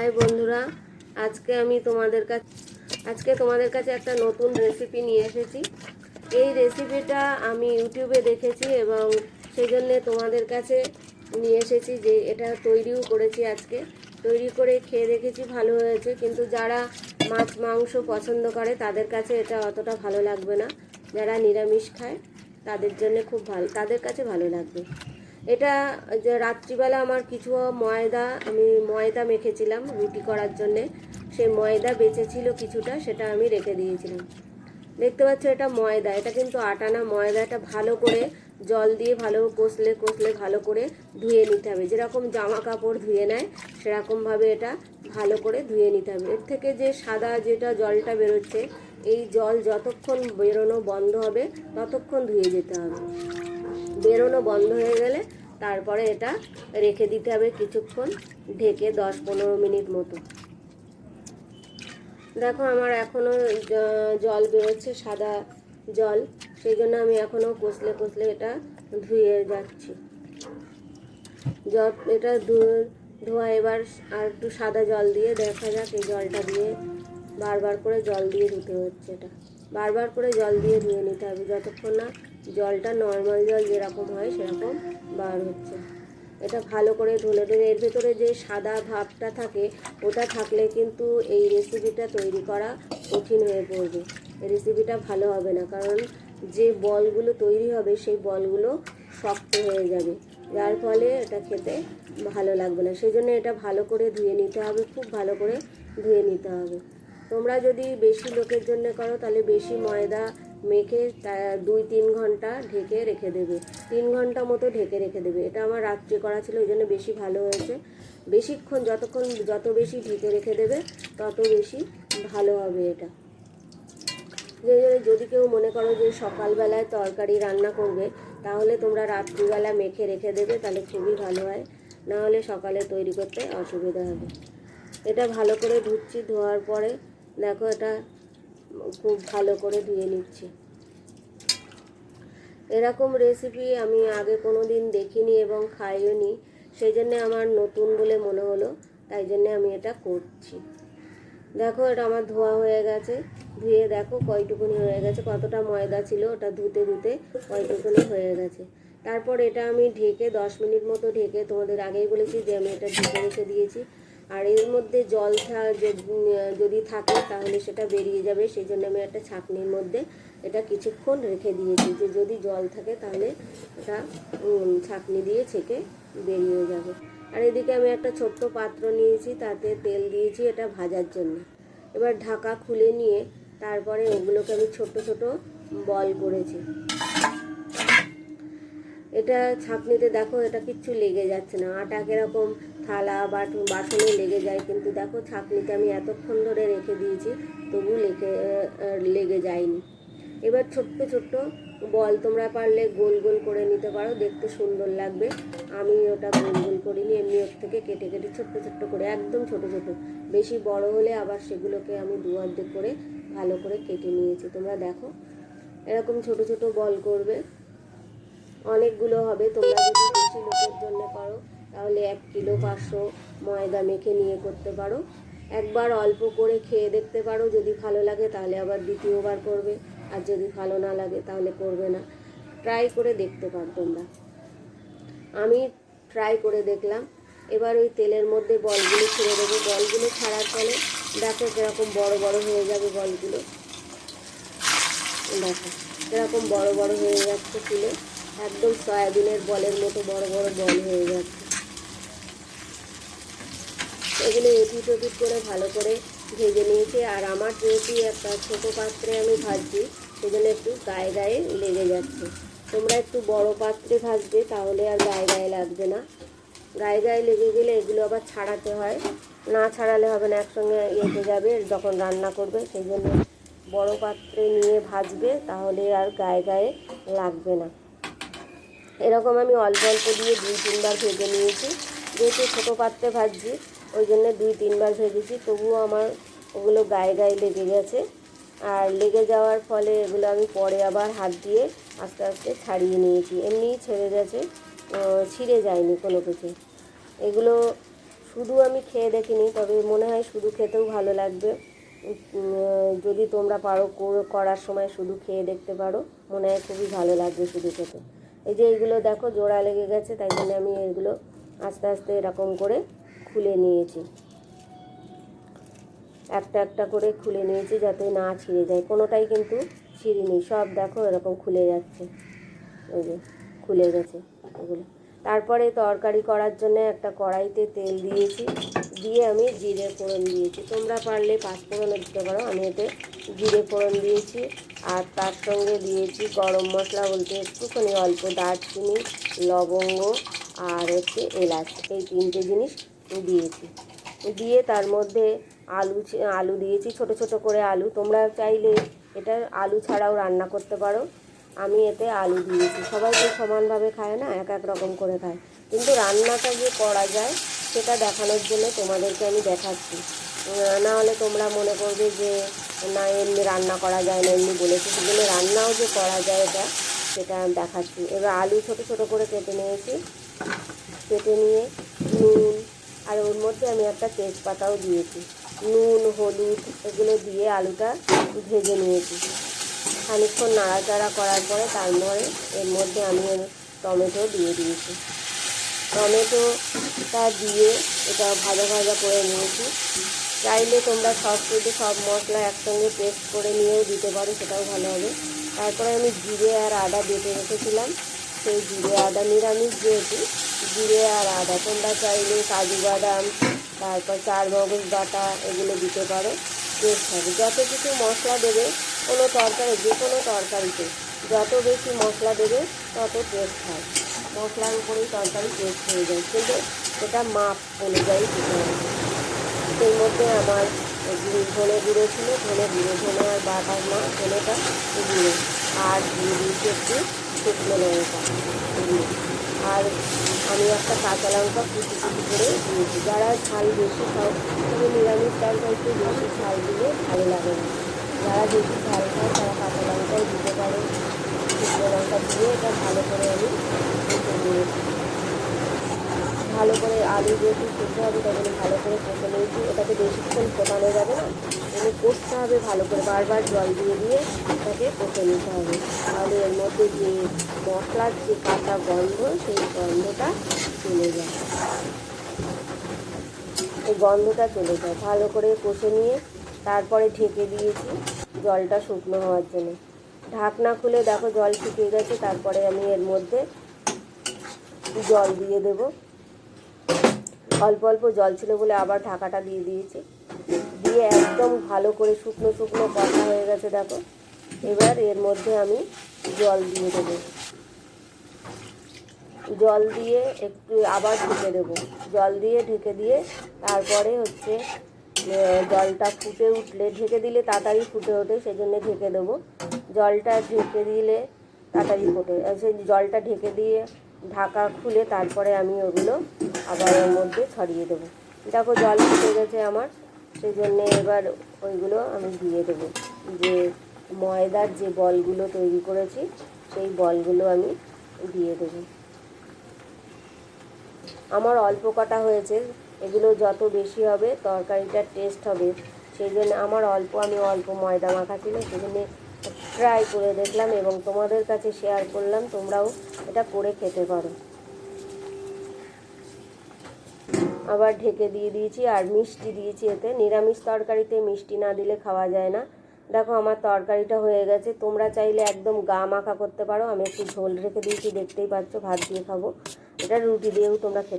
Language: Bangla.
হাই বন্ধুরা, আজকে তোমাদের কাছে একটা নতুন রেসিপি নিয়ে এসেছি। এই রেসিপিটা আমি ইউটিউবে দেখেছি এবং সেই জন্যে তোমাদের কাছে নিয়ে এসেছি যে এটা তৈরিও করেছি। আজকে তৈরি করে খেয়ে দেখেছি, ভালো হয়েছে। কিন্তু যারা মাছ মাংস পছন্দ করে তাদের কাছে এটা অতটা ভালো লাগবে না। যারা নিরামিষ খায় তাদের কাছে ভালো লাগবে। এটা যে রাত্রিবেলা আমার কিছু আমি ময়দা মেখেছিলাম রুটি করার জন্যে। সেই ময়দা বেঁচেছিল কিছুটা, সেটা আমি রেখে দিয়েছিলাম। দেখতে পাচ্ছ এটা ময়দা, এটা কিন্তু আটা না, ময়দা। এটা ভালো করে জল দিয়ে ভালো কষলে ভালো করে ধুয়ে নিতে হবে। যেরকম জামা কাপড় ধুয়ে নেয় সেরকমভাবে এটা ভালো করে ধুয়ে নিতে হবে। এর থেকে যে সাদা যেটা জলটা বেরোচ্ছে, এই জল যতক্ষণ বেরোনো বন্ধ হবে ততক্ষণ ধুয়ে যেতে হবে। বেরোনো বন্ধ হয়ে গেলে তারপরে এটা রেখে দিতে হবে কিছুক্ষণ ঢেকে, 10-15 মিনিট মতো। দেখো আমার এখনও জল বেরোচ্ছে, সাদা জল। সেই জন্য আমি এখনও কষলে এটা ধুয়ে যাচ্ছি। এটা ধোয়া এবার আর একটু সাদা জল দিয়ে দেখা যাক। এই জলটা দিয়ে বারবার করে জল দিয়ে ধুতে হচ্ছে। এটা বারবার করে জল দিয়ে ধুয়ে নিতে হবে যতক্ষণ না জলটা নর্মাল জল যেরকম হয় সেরকম বার হচ্ছে। এটা ভালো করে ধুলে এর ভেতরে যে সাদা ভাবটা থাকে, ওটা থাকলে কিন্তু এই রেসিপিটা তৈরি করা কঠিন হয়ে পড়বে। এই রেসিপিটা ভালো হবে না, কারণ যে বলগুলো তৈরি হবে সেই বলগুলো শক্ত হয়ে যাবে, যার ফলে এটা খেতে ভালো লাগবে না। সেই জন্য এটা ভালো করে ধুয়ে নিতে হবে, খুব ভালো করে ধুয়ে নিতে হবে। তোমরা যদি বেশি লোকের জন্য করো তাহলে বেশি ময়দা মেখে 2-3 ঘন্টা ঢেকে রেখে দেবে, 3 ঘন্টা মতো ঢেকে রেখে দেবে। এটা আমার রাত্রে করা ছিল, ওই জন্য বেশি ভালো হয়েছে। বেশিক্ষণ যত বেশি ঢেকে রেখে দেবে তত বেশি ভালো হবে এটা। যদি কেউ মনে করো যে সকালবেলায় তরকারি রান্না করবে, তাহলে তোমরা রাত্রিবেলা মেখে রেখে দেবে, তাহলে খুবই ভালো হয়। নাহলে সকালে তৈরি করতে অসুবিধা হবে। এটা ভালো করে ধুচ্ছি, ধোয়ার পরে দেখো এটা খুব ভালো করে ধুয়ে নিচ্ছি। এরকম রেসিপি আমি আগে কোনো দিন দেখিনি এবং খাইও নি, সেই জন্যে আমার নতুন বলে মনে হলো, তাই জন্যে আমি এটা করছি। দেখো এটা আমার ধোয়া হয়ে গেছে, ধুয়ে দেখো কয়টুকুনি হয়ে গেছে, কতটা ময়দা ছিল ওটা ধুতে কয়টুকুনি হয়ে গেছে। তারপর এটা আমি ঢেকে 10 মিনিট মতো ঢেকে, তোমাদের আগেই বলেছি যে আমি এটা ঢেকে রেখে দিয়েছি। আর এর মধ্যে জল যদি থাকে তাহলে সেটা বেরিয়ে যাবে, সেই জন্য আমি একটা ছাঁকনির মধ্যে এটা কিছুক্ষণ রেখে দিয়েছি, যে যদি জল থাকে তাহলে এটা ছাঁকনি দিয়ে ছেঁকে বেরিয়ে যাবে। আর এদিকে আমি একটা ছোট্ট পাত্র নিয়েছি, তাতে তেল দিয়েছি এটা ভাজার জন্য। এবার ঢাকা খুলে নিয়ে তারপরে ওগুলোকে আমি ছোট ছোট বল করেছি। এটা ছাঁকনিতে দেখো এটা কিচ্ছু লেগে যাচ্ছে না। আটা কিরকম থালা বাসনে লেগে যায়, কিন্তু দেখো ছাঁকনিতে আমি এতক্ষণ ধরে রেখে দিয়েছি তবু লেগে যায়নি। এবার ছোট্ট ছোট্ট বল তোমরা পারলে গোল গোল করে নিতে পারো, দেখতে সুন্দর লাগবে। আমি ওটা গোল গোল করিনি, এমনি ওর থেকে কেটে ছোট্ট ছোট্ট করে, একদম ছোট ছোট। বেশি বড় হলে আবার সেগুলোকে আমি 2 অর্ধেক করে ভালো করে কেটে নিয়েছি। তোমরা দেখো এরকম ছোট ছোট বল করবে, অনেকগুলো হবে। তোমরা যদি বেশি লোকের জন্য করো তাহলে 1 কিলো 500 ময়দা মেখে নিয়ে করতে পারো। একবার অল্প করে খেয়ে দেখতে পারো, যদি ভালো লাগে তাহলে আবার দ্বিতীয়বার করবে, আর যদি ভালো না লাগে তাহলে করবে না। ট্রাই করে দেখতে পারো তোমরা। আমি ট্রাই করে দেখলাম। এবার ওই তেলের মধ্যে বলগুলো ছেড়ে দেবো। বলগুলো ছাড়ার ফলে দেখো কীরকম বড় বড় হয়ে যাবে বলগুলো। দেখো এরকম বড় বড় হয়ে যাচ্ছে, ফুলে একদম সয়াবিনের বলের মতো বড় বড় বল হয়ে যাচ্ছে। এগুলো এপিট ওপিট করে ভালো করে ভেজে নিয়েছি। আর আমার যেহেতু একটা ছোটো পাত্রে আমি ভাজছি, সেজন্য একটু গায়ে গায়ে লেগে যাচ্ছে। তোমরা একটু বড় পাত্রে ভাজবে, তাহলে আর গায়ে গায়ে লাগবে না। গায়ে গায়ে লেগে গেলে এগুলো আবার ছাড়াতে হয়, না ছাড়ালে হবে না, একসঙ্গে এঁটে যাবে যখন রান্না করবে। সেই জন্য বড় পাত্রে নিয়ে ভাজবে, তাহলে আর গায়ে গায়ে লাগবে না। এরকম আমি অল্প অল্প দিয়ে 2-3 বার ভেজে নিয়েছি। যেহেতু ছোটো পাত্রে ভাজছি ওই জন্য 2-3 বার ভেজেছি, তবুও আমার ওগুলো গায়ে গায়ে লেগে গেছে। আর লেগে যাওয়ার ফলে এগুলো আমি পরে আবার হাত দিয়ে আস্তে আস্তে ছাড়িয়ে নিয়েছি, এমনিই ছেড়ে গেছে, ছিঁড়ে যায়নি কোনো কিছু। এগুলো শুধু আমি খেয়ে দেখিনি, তবে মনে হয় শুধু খেতেও ভালো লাগবে। যদি তোমরা পারো করার সময় শুধু খেয়ে দেখতে পারো, মনে হয় খুবই ভালো লাগবে শুধু খেতে। এই যে এইগুলো দেখো জোড়া লেগে গেছে, তাই জন্য আমি এগুলো আস্তে আস্তে এরকম করে খুলে নিয়েছি। একটা একটা করে খুলে নিয়েছি যাতে না ছিঁড়ে যায়, কোনোটাই কিন্তু ছিঁড়িনি, সব দেখো এরকম খুলে যাচ্ছে। ওই যে খুলে গেছে এগুলো। তারপরে তরকারি করার জন্য একটা কড়াইতে তেল দিয়েছি, দিয়ে আমি জিরে ফোড়ন দিয়েছি। তোমরা পারলে পাঁচফোড়নও দিতে পারো, আমি এতে জিরে ফোড়ন দিয়েছি। আর তার সঙ্গে দিয়েছি গরম মশলা বলতে একটুখানি অল্প দারচিনি, লবঙ্গ আর হচ্ছে এলাচ, এই তিনটে জিনিস দিয়েছি। দিয়ে তার মধ্যে আলু দিয়েছি, ছোট ছোট করে আলু। তোমরা চাইলে এটা আলু ছাড়াও রান্না করতে পারো। আমি এতে আলু দিয়েছি। সবাই তো সমানভাবে খায় না, এক এক রকম করে খায়, কিন্তু রান্নাটা যে করা যায় সেটা দেখানোর জন্য তোমাদেরকে আমি দেখাচ্ছি। না হলে তোমরা মনে করবে যে না এমনি রান্না করা যায় না, এমনি বলেছি, সেজন্য রান্নাও যে করা যায় এটা সেটা দেখাচ্ছি। এবার আলু ছোট ছোট করে কেটে নিয়েছি, কেটে নিয়ে নুন, আর ওর মধ্যে আমি একটা তেজপাতাও দিয়েছি, নুন হলুদ এগুলো দিয়ে আলুটা ভেজে নিয়েছি। খানিকক্ষণ নাড়াচাড়া করার পরে তারপরে এর মধ্যে আমি টমেটো দিয়ে দিয়েছি। টমেটোটা দিয়ে এটা ভাজা ভাজা করে নিয়েছি। চাইলে তোমরা সব মশলা একসঙ্গে পেস্ট করে নিয়েও দিতে পারো, সেটাও ভালো হবে। তারপরে আমি জিরে আর আদা বেটে রেখেছিলাম, সেই জিরে আদা নিরামিষ যেহেতু জিরে আর আদা, তোমরা চাইলে কাজু বাদাম তারপর চারমগজ বাটা এগুলো দিতে পারো, টেস্ট হবে। যত কিছু মশলা দেবে কোনো তরকারি, যে কোনো তরকারিতে যত বেশি মশলা দেবে তত টেস্ট হয়। মশলার উপরেই তরকারি টেস্ট হয়ে যায়, কিন্তু সেটা মাপ অনুযায়ী দিতে হবে। সেই মধ্যে আমার ধনে গুঁড়ো ছিল, ধনে আর বাটা না, ধনেটা গুঁড়ো, আর দিয়ে দিয়েছি একটু শুকনো লঙ্কা গুঁড়ো, আর আমি একটা কাঁচা লঙ্কা কুচি কুচি করে দিয়েছি। যারা ঝাল বেশি খাও, তবে নিরামিষ তরকারিতে বেশি ঝাল দিলে ভালো লাগে না। যারা বেশি ঝাল খায় তারা কাঁচা লঙ্কাও দিতে পারে। শুকনো লঙ্কা দিয়ে এটা ভালো করে আমি কষে দিয়েছি। ভালো করে আলু যেহেতু সেদ্ধ হবে তাই জন্য ভালো করে কষে নিয়েছি। এটাকে বেশিক্ষণ ফোটানো যাবে না, মানে কষতে হবে ভালো করে, বারবার জল দিয়ে দিয়ে এটাকে কষে নিতে হবে। তাহলে এর মধ্যে যে মশলার যে কাঁচা গন্ধ, সেই গন্ধটা চলে যায়, এই গন্ধটা চলে যায়। ভালো করে কষে নিয়ে তারপরে ঢেকে দিয়েছি জলটা শুকনো হওয়ার জন্য। ঢাকনা খুলে দেখো জল শুকিয়ে গেছে। তারপরে আমি এর মধ্যে জল দিয়ে দেব, অল্প অল্প জল ছিল বলে আবার ঢাকাটা দিয়ে দিয়েছি। দিয়ে একদম ভালো করে শুকনো শুকনো কষা হয়ে গেছে দেখো। এবার এর মধ্যে আমি জল দিয়ে দেবো, জল দিয়ে একটু আবার ঢেকে দেবো, জল দিয়ে ঢেকে দিয়ে তারপরে হচ্ছে জলটা ফুটে উঠলে, ঢেকে দিলে তাড়াতাড়ি ফুটে ওঠে, সেই জন্য ঢেকে দেবো। জলটা ঢেকে দিলে তাড়াতাড়ি ফোটে, সেই জলটা ঢেকে দিয়ে ঢাকা খুলে তারপরে আমি ওগুলো আবার ওর মধ্যে ছড়িয়ে দেবো। দেখো জল ফুটে গেছে আমার, সেই জন্যে এবার ওইগুলো আমি দিয়ে দেবো। যে ময়দার যে বলগুলো তৈরি করেছি সেই বলগুলো আমি দিয়ে দেবো। আমার অল্প কটা হয়েছে, এগুলো যত বেশি হবে তরকারিটার টেস্ট হবে, সেই জন্য আমি অল্প ময়দা মাখা ছিল, সেই জন্যে ট্রাই করে দেখলাম এবং তোমাদের কাছে শেয়ার করলাম, তোমরাও এটা করে খেতে পারো। আবার ঢেকে দিয়ে দিয়েছি, আর মিষ্টি দিয়েছি এতে। নিরামিষ তরকারিতে মিষ্টি না দিলে খাওয়া যায় না। দেখো আমার তরকারিটা হয়ে গেছে। তোমরা চাইলে একদম গা মাখা করতে পারো, আমি একটু ঝোল রেখে দিয়েছি, দেখতেই পাচ্ছ, ভাত দিয়ে খাবো। এটা রুটি দিয়েও তোমরা খেতে